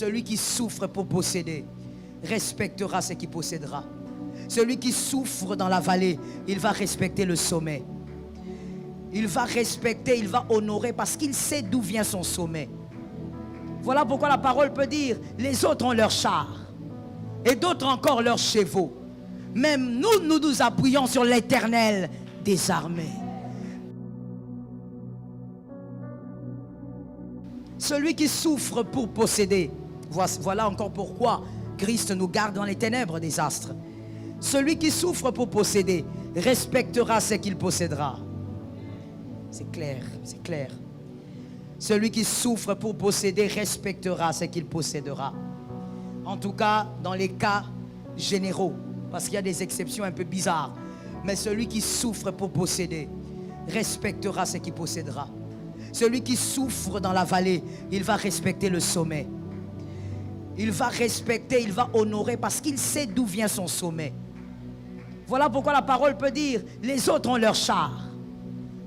Celui qui souffre pour posséder respectera ce qu'il possédera. Celui qui souffre dans la vallée, il va respecter le sommet. Il va respecter, il va honorer parce qu'il sait d'où vient son sommet. Voilà pourquoi la parole peut dire, les autres ont leurs chars et d'autres encore leurs chevaux. Même nous, nous nous appuyons sur l'Éternel des armées. Celui qui souffre pour posséder, voilà encore pourquoi Christ nous garde dans les ténèbres des astres. Celui qui souffre pour posséder respectera ce qu'il possédera. C'est clair, c'est clair. Celui qui souffre pour posséder respectera ce qu'il possédera. En tout cas, dans les cas généraux, parce qu'il y a des exceptions un peu bizarres. Mais celui qui souffre pour posséder respectera ce qu'il possédera. Celui qui souffre dans la vallée, il va respecter le sommet. Il va respecter, il va honorer parce qu'il sait d'où vient son sommet. Voilà pourquoi la parole peut dire, les autres ont leurs chars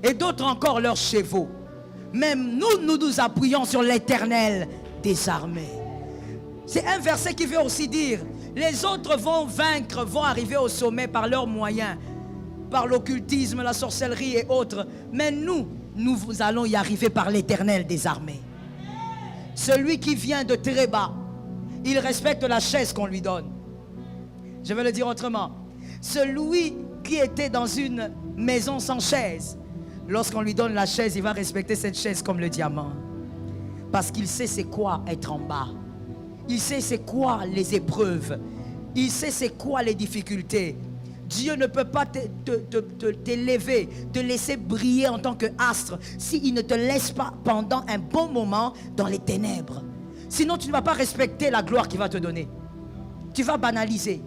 et d'autres encore leurs chevaux. Même nous, nous nous appuyons sur l'Éternel des armées. C'est un verset qui veut aussi dire, les autres vont vaincre, vont arriver au sommet par leurs moyens, par l'occultisme, la sorcellerie et autres. Mais nous allons y arriver par l'Éternel des armées. Celui qui vient de très bas, il respecte la chaise qu'on lui donne. Je vais le dire autrement. Celui qui était dans une maison sans chaise, lorsqu'on lui donne la chaise, il va respecter cette chaise comme le diamant. Parce qu'il sait c'est quoi être en bas. Il sait c'est quoi les épreuves. Il sait c'est quoi les difficultés. Dieu ne peut pas t'élever, te laisser briller en tant qu'astre s'il ne te laisse pas pendant un bon moment dans les ténèbres. Sinon tu ne vas pas respecter la gloire qu'il va te donner. Tu vas banaliser.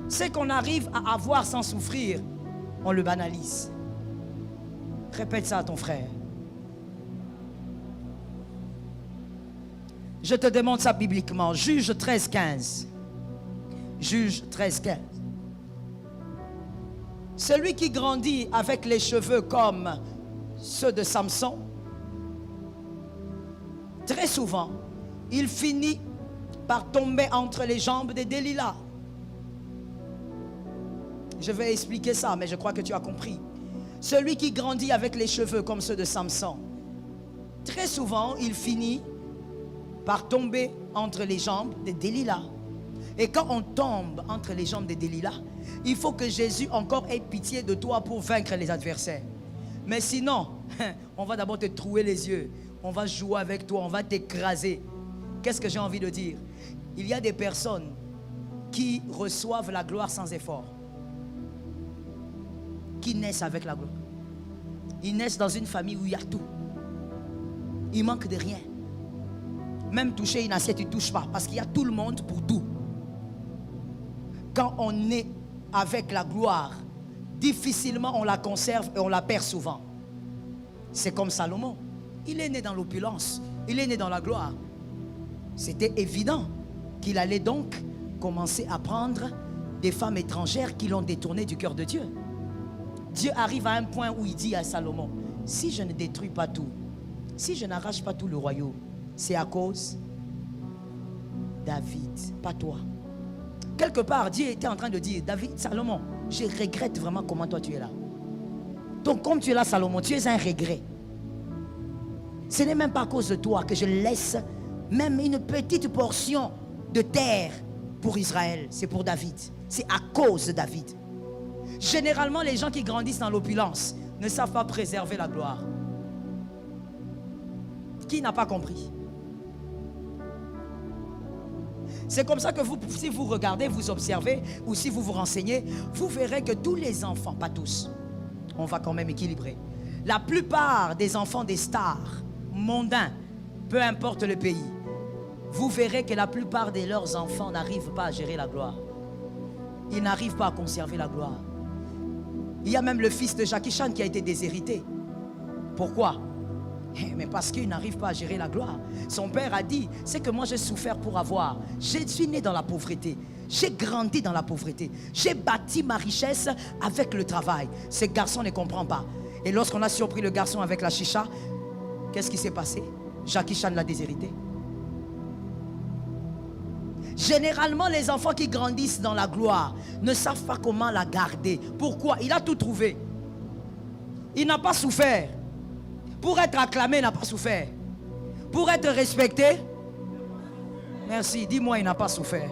Ce qu'on arrive à avoir sans souffrir, on le banalise. Répète ça à ton frère. Je te demande ça bibliquement. Juge 13:15. Juge 13:15. Celui qui grandit avec les cheveux comme ceux de Samson, très souvent, il finit par tomber entre les jambes des Delilah. Je vais expliquer ça, mais je crois que tu as compris. Celui qui grandit avec les cheveux comme ceux de Samson, très souvent, il finit par tomber entre les jambes des Delilah. Et quand on tombe entre les jambes des Delilah, il faut que Jésus encore ait pitié de toi pour vaincre les adversaires. Mais sinon, on va d'abord te trouer les yeux. On va jouer avec toi, on va t'écraser. Qu'est-ce que j'ai envie de dire? Il y a des personnes qui reçoivent la gloire sans effort. Qui naissent avec la gloire. Ils naissent dans une famille où il y a tout. Il manque de rien. Même toucher une assiette, il ne touche pas. Parce qu'il y a tout le monde pour tout. Quand on est avec la gloire, difficilement on la conserve et on la perd souvent. C'est comme Salomon. Il est né dans l'opulence. Il est né dans la gloire. C'était évident qu'il allait donc commencer à prendre des femmes étrangères qui l'ont détourné du cœur de Dieu. Dieu arrive à un point où il dit à Salomon, si je ne détruis pas tout, si je n'arrache pas tout le royaume, c'est à cause de David, pas toi. Quelque part, Dieu était en train de dire, David, Salomon, je regrette vraiment comment toi tu es là. Donc comme tu es là, Salomon, tu es un regret. Ce n'est même pas à cause de toi que je laisse même une petite portion de terre pour Israël. C'est pour David. C'est à cause de David. Généralement, les gens qui grandissent dans l'opulence ne savent pas préserver la gloire. Qui n'a pas compris? C'est comme ça que vous, si vous regardez, vous observez, ou si vous vous renseignez, vous verrez que tous les enfants, pas tous, on va quand même équilibrer. La plupart des enfants des stars mondains, peu importe le pays, vous verrez que la plupart de leurs enfants n'arrivent pas à gérer la gloire. Ils n'arrivent pas à conserver la gloire. Il y a même le fils de Jackie Chan qui a été déshérité. Pourquoi? Mais parce qu'il n'arrive pas à gérer la gloire. Son père a dit, c'est que moi j'ai souffert pour avoir. Je suis né dans la pauvreté. J'ai grandi dans la pauvreté. J'ai bâti ma richesse avec le travail. Ce garçon ne comprend pas. Et lorsqu'on a surpris le garçon avec la chicha, qu'est-ce qui s'est passé? Jackie Chan l'a déshérité. Généralement, les enfants qui grandissent dans la gloire ne savent pas comment la garder. Pourquoi? Il a tout trouvé. Il n'a pas souffert. Pour être acclamé, il n'a pas souffert. Pour être respecté, merci, dis-moi, il n'a pas souffert.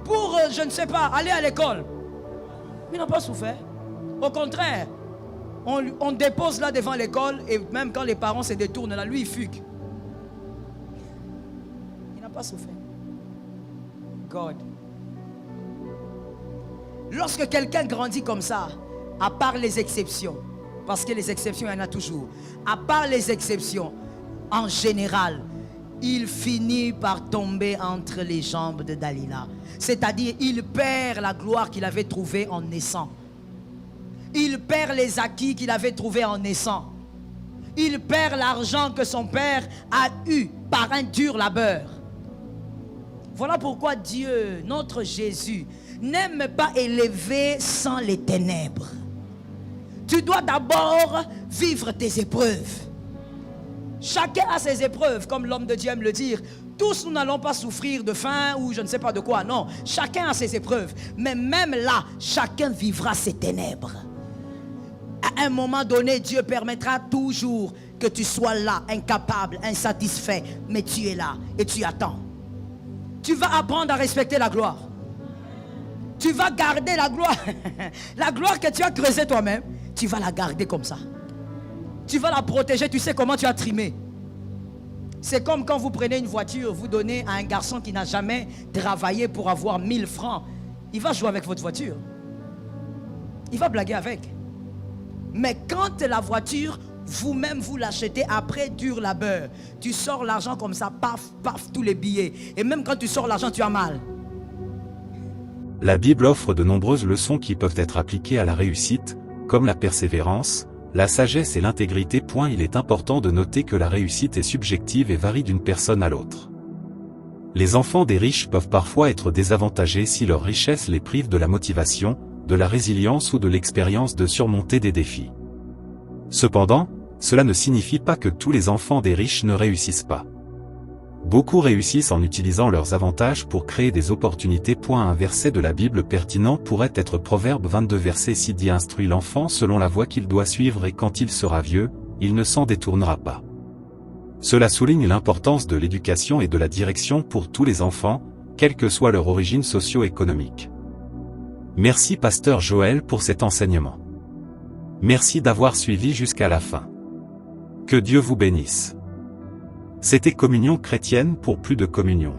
Pour, je ne sais pas, aller à l'école, il n'a pas souffert. Au contraire, on dépose là devant l'école et même quand les parents se détournent là, lui il fugue. Il n'a pas souffert. God. Lorsque quelqu'un grandit comme ça, à part les exceptions, parce que les exceptions, il y en a toujours, à part les exceptions, en général, il finit par tomber entre les jambes de Dalila. C'est-à-dire, il perd la gloire qu'il avait trouvée en naissant. Il perd les acquis qu'il avait trouvés en naissant. Il perd l'argent que son père a eu par un dur labeur. Voilà pourquoi Dieu, notre Jésus, n'aime pas élever sans les ténèbres. Tu dois d'abord vivre tes épreuves. Chacun a ses épreuves, comme l'homme de Dieu aime le dire. Tous nous n'allons pas souffrir de faim ou je ne sais pas de quoi. Non, chacun a ses épreuves. Mais même là, chacun vivra ses ténèbres. À un moment donné, Dieu permettra toujours que tu sois là, incapable, insatisfait. Mais tu es là et tu attends. Tu vas apprendre à respecter la gloire. Tu vas garder la gloire. La gloire que tu as creusée toi-même, tu vas la garder comme ça. Tu vas la protéger, tu sais comment tu as trimé. C'est comme quand vous prenez une voiture, vous donnez à un garçon qui n'a jamais travaillé pour avoir 1000 francs. Il va jouer avec votre voiture. Il va blaguer avec. Mais quand la voiture, vous-même vous l'achetez après dur labeur, tu sors l'argent comme ça, paf, paf, tous les billets. Et même quand tu sors l'argent, tu as mal. La Bible offre de nombreuses leçons qui peuvent être appliquées à la réussite, comme la persévérance, la sagesse et l'intégrité. Il est important de noter que la réussite est subjective et varie d'une personne à l'autre. Les enfants des riches peuvent parfois être désavantagés si leur richesse les prive de la motivation, de la résilience ou de l'expérience de surmonter des défis. Cependant, cela ne signifie pas que tous les enfants des riches ne réussissent pas. Beaucoup réussissent en utilisant leurs avantages pour créer des opportunités. Un verset de la Bible pertinent pourrait être Proverbe 22 verset 6 dit instruit l'enfant selon la voie qu'il doit suivre et quand il sera vieux, il ne s'en détournera pas. Cela souligne l'importance de l'éducation et de la direction pour tous les enfants, quelle que soit leur origine socio-économique. Merci Pasteur Joël pour cet enseignement. Merci d'avoir suivi jusqu'à la fin. Que Dieu vous bénisse. C'était Communion chrétienne pour plus de communion.